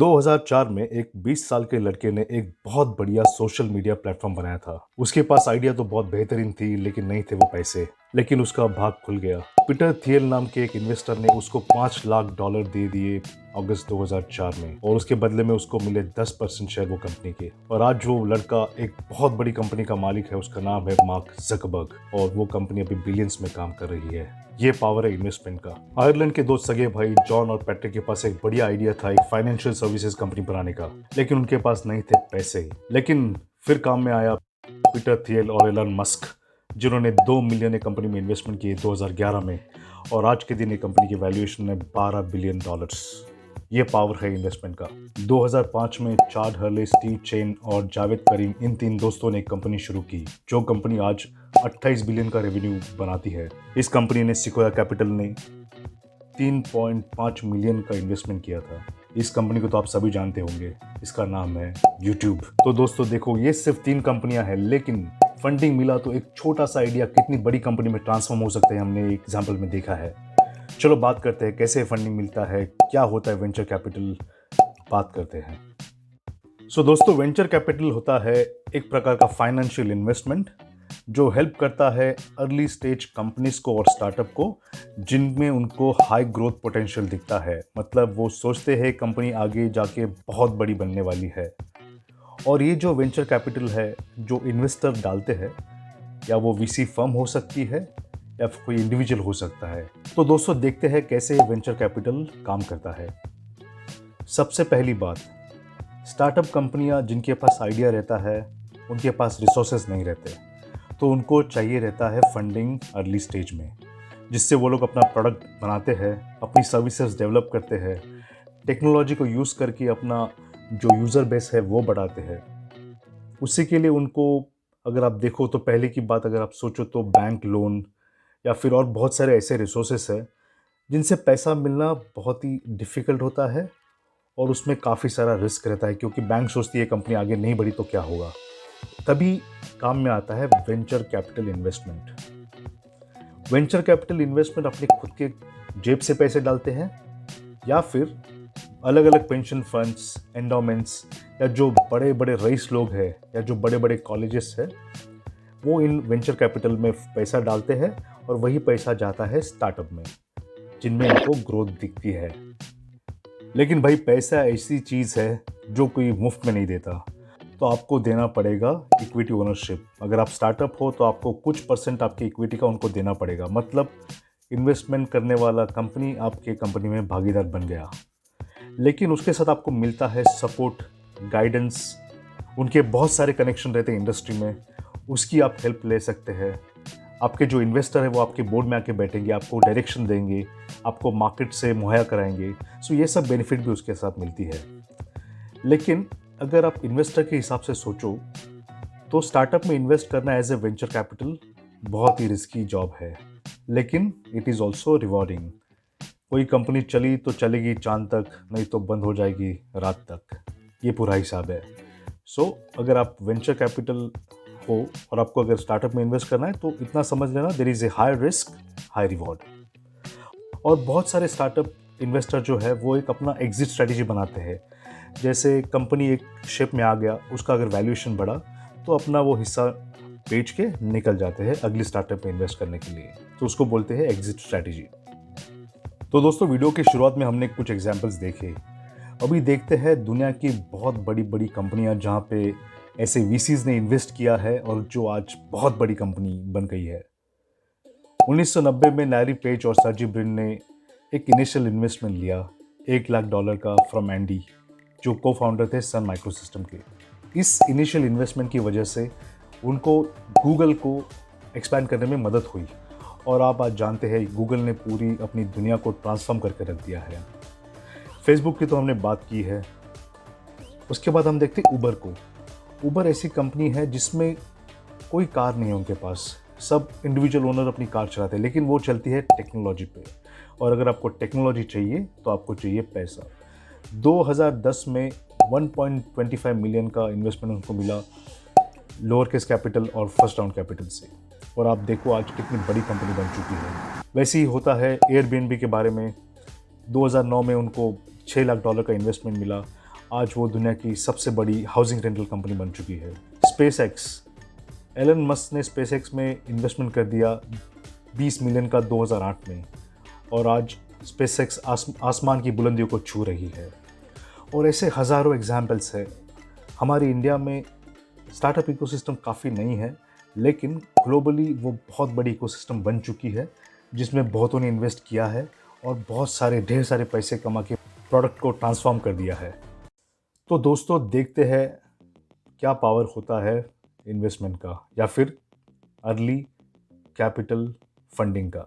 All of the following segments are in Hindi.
2004 में एक 20 साल के लड़के ने एक बहुत बढ़िया सोशल मीडिया प्लेटफॉर्म बनाया था। उसके पास आइडिया तो बहुत बेहतरीन थी, लेकिन नहीं थे वो पैसे। लेकिन उसका भाग खुल गया। पीटर थियल नाम के एक इन्वेस्टर ने उसको $5 लाख दे दिए अगस्त 2004 में, और उसके बदले में उसको मिले 10% शेयर वो कंपनी के। और आज वो लड़का एक बहुत बड़ी कंपनी का मालिक है। उसका नाम है मार्क ज़करबर्ग, और वो कंपनी अभी बिलियंस में काम कर रही है। ये पावर है इन्वेस्टमेंट का। आयरलैंड के दो सगे भाई जॉन और पैट्रिक के पास एक बढ़िया आइडिया था, एक फाइनेंशियल सर्विसेज कंपनी बनाने का, लेकिन उनके पास नहीं थे पैसे। लेकिन फिर काम में आया पीटर थियल और एलन मस्क, जिन्होंने 2 मिलियन कंपनी में इन्वेस्टमेंट किए 2011 में, और आज के दिन ये कंपनी की वैल्यूएशन है $12 बिलियन। ये पावर है इन्वेस्टमेंट का। 2005 में चार्ड हर्ले, स्टीव चेन और जावेद करीम, इन तीन दोस्तों ने एक कंपनी शुरू की, जो कंपनी आज 28 बिलियन का रेवेन्यू बनाती है। इस कंपनी ने सिक्वाया कैपिटल ने 3.5 मिलियन का इन्वेस्टमेंट किया था। इस कंपनी को तो आप सभी जानते होंगे, इसका नाम है यूट्यूब। तो दोस्तों देखो, ये सिर्फ 3 कंपनियां हैं, लेकिन फंडिंग मिला तो एक छोटा सा आइडिया कितनी बड़ी कंपनी में ट्रांसफॉर्म हो सकते हैं, हमने एग्जाम्पल में देखा है। चलो बात करते हैं कैसे फंडिंग मिलता है, क्या होता है वेंचर कैपिटल, बात करते हैं। सो दोस्तों, वेंचर कैपिटल होता है एक प्रकार का फाइनेंशियल इन्वेस्टमेंट जो हेल्प करता है अर्ली स्टेज कंपनीज को और स्टार्टअप को, जिनमें उनको हाई ग्रोथ पोटेंशियल दिखता है। मतलब वो सोचते हैं कंपनी आगे जाके बहुत बड़ी बनने वाली है। और ये जो वेंचर कैपिटल है जो इन्वेस्टर डालते हैं, या वो वीसी फर्म हो सकती है या फिर कोई इंडिविजुअल हो सकता है। तो दोस्तों देखते हैं कैसे वेंचर कैपिटल काम करता है। सबसे पहली बात, स्टार्टअप कंपनियां जिनके पास आइडिया रहता है, उनके पास रिसोर्सेज नहीं रहते, तो उनको चाहिए रहता है फंडिंग अर्ली स्टेज में, जिससे वो लोग अपना प्रोडक्ट बनाते हैं, अपनी सर्विसेज डेवलप करते हैं, टेक्नोलॉजी को यूज़ करके अपना जो यूज़र बेस है वो बढ़ाते हैं। उसी के लिए उनको, अगर आप देखो तो पहले की बात अगर आप सोचो तो बैंक लोन या फिर और बहुत सारे ऐसे रिसोर्सेस हैं जिनसे पैसा मिलना बहुत ही डिफ़िकल्ट होता है, और उसमें काफ़ी सारा रिस्क रहता है, क्योंकि बैंक सोचती है कंपनी आगे नहीं बढ़ी तो क्या होगा। तभी काम में आता है venture capital investment. Venture capital investment अपने खुद के जेब से पैसे डालते हैं, या फिर अलग अलग पेंशन फंड्स, एंडोमेंट्स, या जो बड़े बड़े रईस लोग हैं या जो बड़े बड़े कॉलेजेस हैं, वो इन वेंचर कैपिटल में पैसा डालते हैं, और वही पैसा जाता है स्टार्टअप में, जिनमें इनको ग्रोथ दिखती है। लेकिन भाई, पैसा ऐसी चीज़ है जो कोई मुफ्त में नहीं देता, तो आपको देना पड़ेगा इक्विटी ओनरशिप। अगर आप स्टार्टअप हो तो आपको कुछ परसेंट आपकी इक्विटी का उनको देना पड़ेगा। मतलब इन्वेस्टमेंट करने वाला कंपनी आपके कंपनी में भागीदार बन गया। लेकिन उसके साथ आपको मिलता है सपोर्ट, गाइडेंस, उनके बहुत सारे कनेक्शन रहते हैं इंडस्ट्री में, उसकी आप हेल्प ले सकते हैं। आपके जो इन्वेस्टर है वो आपके बोर्ड में आके बैठेंगे, आपको डायरेक्शन देंगे, आपको मार्केट से मुहैया कराएंगे। सो ये सब बेनिफिट भी उसके साथ मिलती है। लेकिन अगर आप इन्वेस्टर के हिसाब से सोचो तो स्टार्टअप में इन्वेस्ट करना एज ए वेंचर कैपिटल बहुत ही रिस्की जॉब है, लेकिन इट इज़ ऑल्सो रिवॉर्डिंग। कोई कंपनी चली तो चलेगी चांद तक, नहीं तो बंद हो जाएगी रात तक। ये पूरा हिसाब है। सो अगर आप वेंचर कैपिटल हो और आपको अगर स्टार्टअप में इन्वेस्ट करना है तो इतना समझ लेना, there is a high risk high reward. और बहुत सारे स्टार्टअप इन्वेस्टर जो है वो एक अपना एग्जिट स्ट्रेटेजी बनाते हैं। जैसे कंपनी एक शेप में आ गया, उसका अगर वैल्यूएशन बढ़ा तो अपना वो हिस्सा बेच के निकल जाते हैं अगली स्टार्टअप में इन्वेस्ट करने के लिए, तो उसको बोलते हैं एग्जिट स्ट्रेटेजी। तो दोस्तों, वीडियो की शुरुआत में हमने कुछ एग्जाम्पल्स देखे। अभी देखते हैं दुनिया की बहुत बड़ी बड़ी कंपनियां जहां पे ऐसे वीसीज ने इन्वेस्ट किया है और जो आज बहुत बड़ी कंपनी बन गई है। 1990 में लैरी पेज और सर्जी ब्रिन ने एक इनिशियल इन्वेस्टमेंट लिया $1 लाख का फ्रॉम एंडी, जो को फाउंडर थे सन माइक्रोसिस्टम के। इस इनिशियल इन्वेस्टमेंट की वजह से उनको गूगल को एक्सपैंड करने में मदद हुई, और आप आज जानते हैं गूगल ने पूरी अपनी दुनिया को ट्रांसफॉर्म करके रख दिया है। फेसबुक की तो हमने बात की है। उसके बाद हम देखते हैं उबर को। उबर ऐसी कंपनी है जिसमें कोई कार नहीं है उनके पास, सब इंडिविजुअल ओनर अपनी कार चलाते हैं, लेकिन वो चलती है टेक्नोलॉजी पे। और अगर आपको टेक्नोलॉजी चाहिए तो आपको चाहिए पैसा। 2010 में 1.25 मिलियन का इन्वेस्टमेंट उनको मिला, लोअर केस कैपिटल और फर्स्ट राउंड कैपिटल से। और आप देखो आज कितनी बड़ी कंपनी बन चुकी है। वैसे ही होता है एयरबीएनबी के बारे में। 2009 में उनको $6 लाख का इन्वेस्टमेंट मिला। आज वो दुनिया की सबसे बड़ी हाउसिंग रेंटल कंपनी बन चुकी है। स्पेसएक्स, एलन मस्क ने स्पेसएक्स में इन्वेस्टमेंट कर दिया 20 मिलियन का 2008 में, और आज स्पेसएक्स आसमान की बुलंदियों को छू रही है। और ऐसे हज़ारों एग्जाम्पल्स है। हमारी इंडिया में स्टार्टअप इकोसिस्टम काफ़ी नहीं है, लेकिन ग्लोबली वो बहुत बड़ी इकोसिस्टम बन चुकी है, जिसमें बहुतों ने इन्वेस्ट किया है और बहुत सारे ढेर सारे पैसे कमा के प्रोडक्ट को ट्रांसफॉर्म कर दिया है। तो दोस्तों, देखते हैं क्या पावर होता है इन्वेस्टमेंट का या फिर अर्ली कैपिटल फंडिंग का।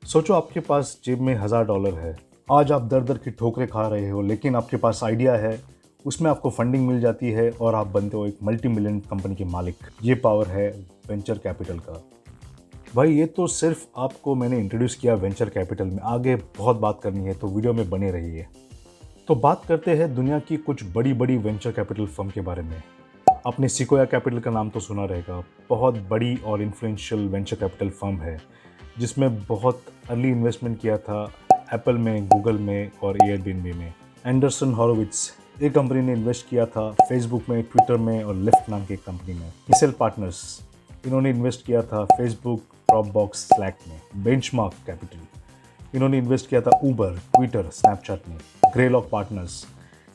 सोचो आपके पास जेब में $1000 है। आज आप दर दर की ठोकरें खा रहे हो, लेकिन आपके पास आइडिया है, उसमें आपको फंडिंग मिल जाती है और आप बनते हो एक मल्टी मिलियन कंपनी के मालिक। ये पावर है वेंचर कैपिटल का। भाई, ये तो सिर्फ आपको मैंने इंट्रोड्यूस किया वेंचर कैपिटल में, आगे बहुत बात करनी है, तो वीडियो में बने रहिए। तो बात करते हैं दुनिया की कुछ बड़ी बड़ी वेंचर कैपिटल फर्म के बारे में। आपने सिकोया कैपिटल का नाम तो सुना रहेगा। बहुत बड़ी और इन्फ्लुएंशियल वेंचर कैपिटल फर्म है, जिसमें बहुत अर्ली इन्वेस्टमेंट किया था एप्पल में, गूगल में और एयरबीएनबी में। एंडरसन हॉरोविट्ज, एक कंपनी ने इन्वेस्ट किया था फेसबुक में, ट्विटर में और लिफ्ट नाम की एक कंपनी में। हिसेल पार्टनर्स, इन्होंने इन्वेस्ट किया था फेसबुक, ड्रॉपबॉक्स, स्लैक में। बेंचमार्क कैपिटल, इन्होंने इन्वेस्ट किया था ऊबर, ट्विटर, स्नैपचैट में। ग्रेलॉक पार्टनर्स,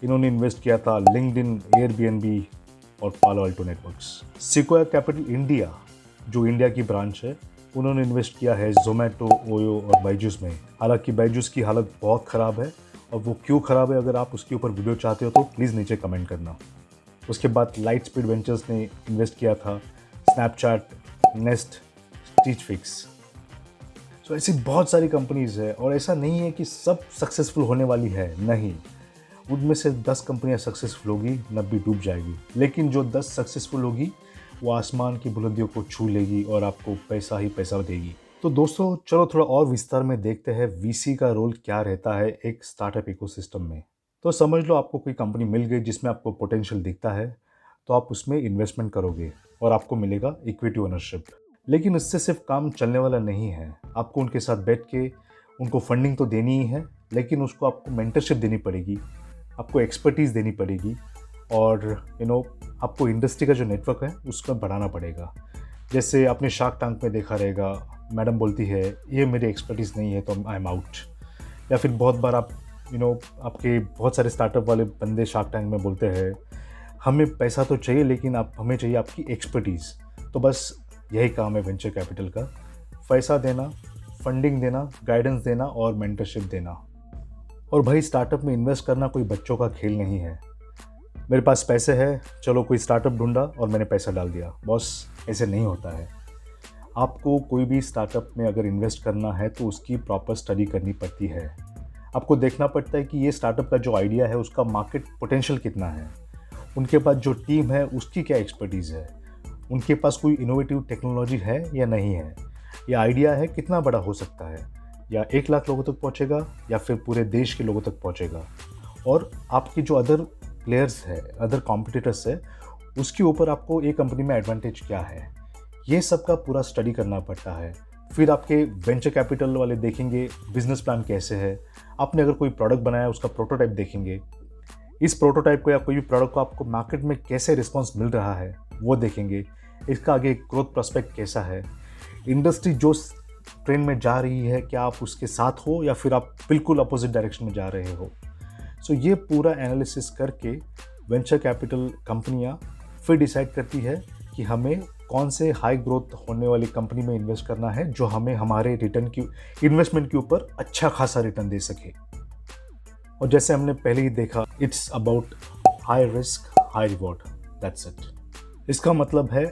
इन्होंने इन्वेस्ट किया था लिंक्डइन, एयरबीएनबी और पालो Alto networks. Sequoia capital India, जो इंडिया की ब्रांच है, उन्होंने इन्वेस्ट किया है जोमेटो, ओयो और बायजूस में। हालांकि बायजूस की हालत बहुत ख़राब है, और वो क्यों ख़राब है, अगर आप उसके ऊपर वीडियो चाहते हो तो प्लीज़ नीचे कमेंट करना। उसके बाद लाइट स्पीड वेंचर्स ने इन्वेस्ट किया था स्नैपचैट, नेस्ट, स्टिच फिक्स। तो ऐसी बहुत सारी कंपनीज़ है, और ऐसा नहीं है कि सब सक्सेसफुल होने वाली है, नहीं। उनमें से 10 कंपनियां सक्सेसफुल होगी, 90 डूब जाएगी। लेकिन जो 10 सक्सेसफुल होगी, वो आसमान की बुलंदियों को छू लेगी और आपको पैसा ही पैसा देगी। तो दोस्तों, चलो थोड़ा और विस्तार में देखते हैं वीसी का रोल क्या रहता है एक स्टार्टअप इकोसिस्टम में। तो समझ लो आपको कोई कंपनी मिल गई जिसमें आपको पोटेंशियल दिखता है, तो आप उसमें इन्वेस्टमेंट करोगे और आपको मिलेगा इक्विटी ओनरशिप। लेकिन इससे सिर्फ काम चलने वाला नहीं है। आपको उनके साथ बैठ के उनको फंडिंग तो देनी ही है, लेकिन उसको आपको मेंटरशिप देनी पड़ेगी, आपको एक्सपर्टीज़ देनी पड़ेगी, और आपको इंडस्ट्री का जो नेटवर्क है उसको बढ़ाना पड़ेगा। जैसे आपने शार्क टैंक में देखा रहेगा, मैडम बोलती है ये मेरी एक्सपर्टीज़ नहीं है तो आई एम आउट। या फिर बहुत बार आप आपके बहुत सारे स्टार्टअप वाले बंदे शार्क टैंक में बोलते हैं हमें पैसा तो चाहिए, लेकिन हमें चाहिए आपकी एक्सपर्टीज़। तो बस यही काम है वेंचर कैपिटल का, पैसा देना, फंडिंग देना, गाइडेंस देना और मेंटरशिप देना। और भाई, स्टार्टअप में इन्वेस्ट करना कोई बच्चों का खेल नहीं है। मेरे पास पैसे है, चलो कोई स्टार्टअप ढूंढा और मैंने पैसा डाल दिया, बॉस, ऐसे नहीं होता है। आपको कोई भी स्टार्टअप में अगर इन्वेस्ट करना है तो उसकी प्रॉपर स्टडी करनी पड़ती है। आपको देखना पड़ता है कि ये स्टार्टअप का जो आइडिया है उसका मार्केट पोटेंशियल कितना है, उनके पास जो टीम है उसकी क्या एक्सपर्टीज़ है, उनके पास कोई इनोवेटिव टेक्नोलॉजी है या नहीं है, या आइडिया है कितना बड़ा हो सकता है, या 1 लाख लोगों तक पहुंचेगा या फिर पूरे देश के लोगों तक पहुंचेगा, और आपकी जो अदर प्लेयर्स है, अदर कॉम्पिटिटर्स है, उसके ऊपर आपको एक कंपनी में एडवांटेज क्या है, ये सब का पूरा स्टडी करना पड़ता है। फिर आपके वेंचर कैपिटल वाले देखेंगे बिजनेस प्लान कैसे है, आपने अगर कोई प्रोडक्ट बनाया उसका प्रोटोटाइप देखेंगे, इस प्रोटोटाइप को या कोई भी प्रोडक्ट को आपको मार्केट में कैसे रिस्पॉन्स मिल रहा है वो देखेंगे, इसका आगे ग्रोथ प्रोस्पेक्ट कैसा है, इंडस्ट्री जो ट्रेंड में जा रही है क्या आप उसके साथ हो या फिर आप बिल्कुल अपोजिट डायरेक्शन में जा रहे हो। सो ये पूरा एनालिसिस करके वेंचर कैपिटल कंपनियां फिर डिसाइड करती है कि हमें कौन से हाई ग्रोथ होने वाली कंपनी में इन्वेस्ट करना है जो हमें हमारे रिटर्न की इन्वेस्टमेंट के ऊपर अच्छा खासा रिटर्न दे सके। और जैसे हमने पहले ही देखा, it's about high risk high reward, that's it. इसका मतलब है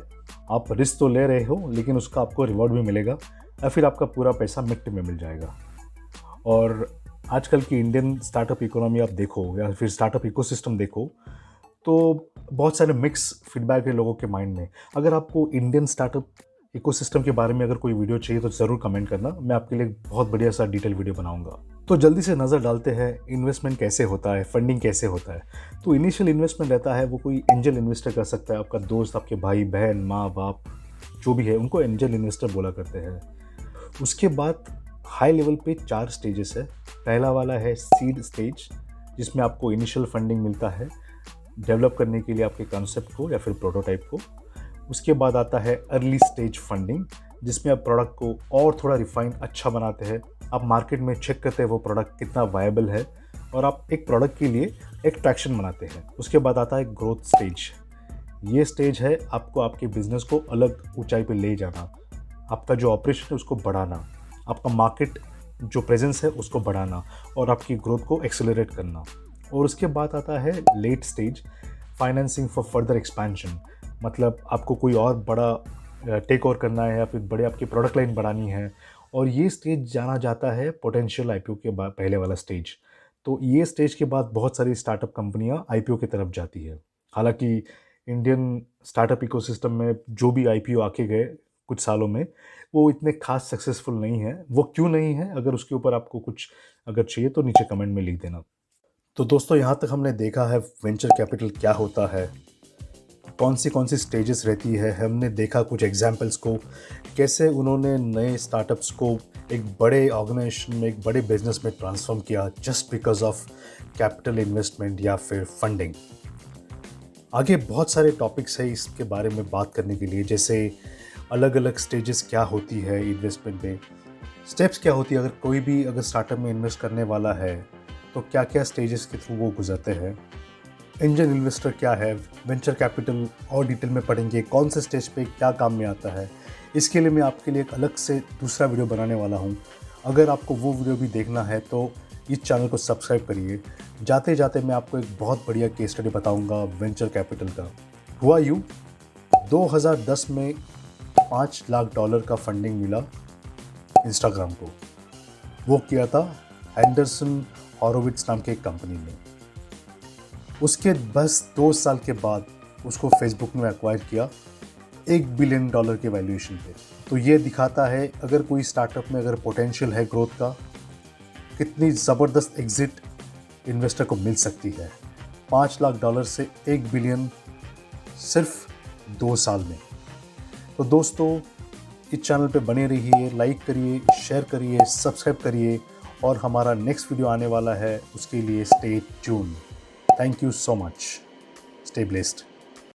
आप रिस्क तो ले रहे हो, लेकिन उसका आपको रिवॉर्ड भी मिलेगा, या फिर आपका पूरा पैसा मिक्ट में मिल जाएगा। और आजकल की इंडियन स्टार्टअप इकोनॉमी आप देखो या फिर स्टार्टअप इकोसिस्टम देखो, तो बहुत सारे मिक्स फीडबैक है लोगों के माइंड में। अगर आपको इंडियन स्टार्टअप इकोसिस्टम के बारे में अगर कोई वीडियो चाहिए तो ज़रूर कमेंट करना, मैं आपके लिए बहुत बढ़िया सा डिटेल वीडियो बनाऊंगा। तो जल्दी से नज़र डालते हैं इन्वेस्टमेंट कैसे होता है, फंडिंग कैसे होता है। तो इनिशियल इन्वेस्टमेंट रहता है, वो कोई एंजल इन्वेस्टर कर सकता है, आपका दोस्त, आपके भाई बहन, माँ बाप जो भी है, उनको एंजल इन्वेस्टर बोला करते हैं। उसके बाद हाई लेवल पे 4 स्टेजेस है। पहला वाला है सीड स्टेज, जिसमें आपको इनिशियल फंडिंग मिलता है डेवलप करने के लिए आपके कॉन्सेप्ट को या फिर प्रोटोटाइप को। उसके बाद आता है अर्ली स्टेज फंडिंग, जिसमें आप प्रोडक्ट को और थोड़ा रिफाइन अच्छा बनाते हैं। आप मार्केट में चेक करते हैं वो प्रोडक्ट कितना वायबल है और आप एक प्रोडक्ट के लिए एक ट्रैक्शन बनाते हैं। उसके बाद आता है ग्रोथ स्टेज। ये स्टेज है आपको आपके बिजनेस को अलग ऊंचाई पे ले जाना, आपका जो ऑपरेशन है उसको बढ़ाना, आपका मार्केट जो प्रेजेंस है उसको बढ़ाना और आपकी ग्रोथ को एक्सेलरेट करना। और उसके बाद आता है late stage financing for further expansion. मतलब आपको कोई और बड़ा टेक ओवर करना है या फिर बड़े आपकी प्रोडक्ट लाइन बढ़ानी है, और ये स्टेज जाना जाता है पोटेंशियल आईपीओ के बाद पहले वाला स्टेज। तो ये स्टेज के बाद बहुत सारी स्टार्टअप कंपनियां आईपीओ की तरफ जाती है। हालांकि इंडियन स्टार्टअप इकोसिस्टम में जो भी आईपीओ आके गए कुछ सालों में, वो इतने खास सक्सेसफुल नहीं है। वो क्यों नहीं है, अगर उसके ऊपर आपको कुछ अगर चाहिए तो नीचे कमेंट में लिख देना। तो दोस्तों, यहाँ तक हमने देखा है वेंचर कैपिटल क्या होता है, कौन सी स्टेजेस रहती है। हमने देखा कुछ एग्जाम्पल्स को, कैसे उन्होंने नए स्टार्टअप्स को एक बड़े ऑर्गेनाइजेशन में, एक बड़े बिजनेस में ट्रांसफॉर्म किया just because of capital investment या फिर फंडिंग। आगे बहुत सारे टॉपिक्स हैं इसके बारे में बात करने के लिए, जैसे अलग अलग स्टेजेस क्या होती है इन्वेस्टमेंट में, स्टेप्स क्या होती है, अगर कोई भी अगर स्टार्टअप में इन्वेस्ट करने वाला है तो क्या क्या स्टेजेस के थ्रू वो गुजरते हैं, एंजल इन्वेस्टर क्या है, वेंचर कैपिटल और डिटेल में पढ़ेंगे, कौन से स्टेज पे क्या काम में आता है। इसके लिए मैं आपके लिए एक अलग से दूसरा वीडियो बनाने वाला हूँ। अगर आपको वो वीडियो भी देखना है तो इस चैनल को सब्सक्राइब करिए। जाते जाते मैं आपको एक बहुत बढ़िया केस स्टडी बताऊँगा वेंचर कैपिटल का। हुआ यूँ, 2010 में $5 लाख का फंडिंग मिला इंस्टाग्राम को। वो किया था एंडरसन हॉरोविट्स नाम के एक कंपनी ने। उसके बस 2 साल के बाद उसको फेसबुक ने एक्वायर किया $1 बिलियन के वैल्यूएशन पे। तो ये दिखाता है अगर कोई स्टार्टअप में अगर पोटेंशियल है ग्रोथ का, कितनी ज़बरदस्त एग्जिट इन्वेस्टर को मिल सकती है। $5 लाख से $1 बिलियन सिर्फ 2 साल में। तो दोस्तों, इस चैनल पे बने रहिए, लाइक करिए, शेयर करिए, सब्सक्राइब करिए, और हमारा नेक्स्ट वीडियो आने वाला है, उसके लिए stay tune. Thank you so much. Stay blessed.